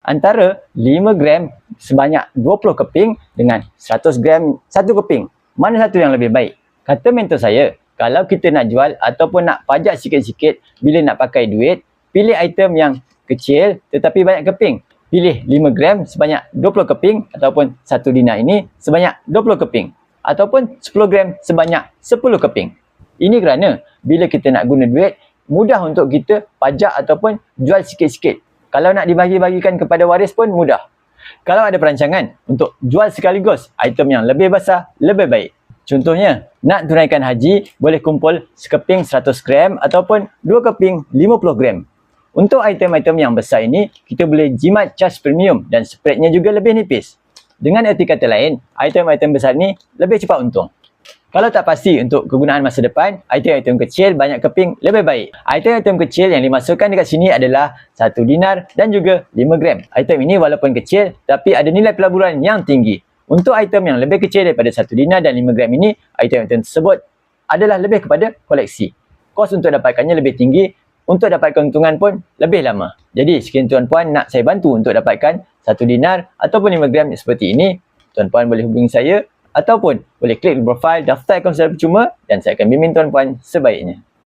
antara 5 gram sebanyak 20 keping dengan 100 gram 1 keping. Mana satu yang lebih baik? Kata mentor saya, kalau kita nak jual ataupun nak pajak sikit-sikit bila nak pakai duit, pilih item yang kecil tetapi banyak keping. Pilih 5 gram sebanyak 20 keping ataupun 1 dinar ini sebanyak 20 keping. Ataupun 10 gram sebanyak 10 keping. Ini kerana bila kita nak guna duit, mudah untuk kita pajak ataupun jual sikit-sikit. Kalau nak dibagi-bagikan kepada waris pun mudah. Kalau ada perancangan untuk jual sekaligus item yang lebih besar, lebih baik. Contohnya, nak tunaikan haji, boleh kumpul sekeping 100 gram ataupun 2 keping 50 gram. Untuk item-item yang besar ini, kita boleh jimat cas premium dan spreadnya juga lebih nipis. Dengan erti kata lain, item-item besar ini lebih cepat untung. Kalau tak pasti untuk kegunaan masa depan, item-item kecil banyak keping lebih baik. Item-item kecil yang dimasukkan dekat sini adalah 1 dinar dan juga 5 gram. Item ini walaupun kecil, tapi ada nilai pelaburan yang tinggi. Untuk item yang lebih kecil daripada 1 dinar dan 5 gram ini, item-item tersebut adalah lebih kepada koleksi. Kos untuk dapatkannya lebih tinggi, untuk dapatkan keuntungan pun lebih lama. Jadi, sekian tuan-puan nak saya bantu untuk dapatkan 1 dinar ataupun 5 gram seperti ini, tuan-puan boleh hubungi saya ataupun boleh klik profil daftar akaun secara percuma dan saya akan bimbing tuan-puan sebaiknya.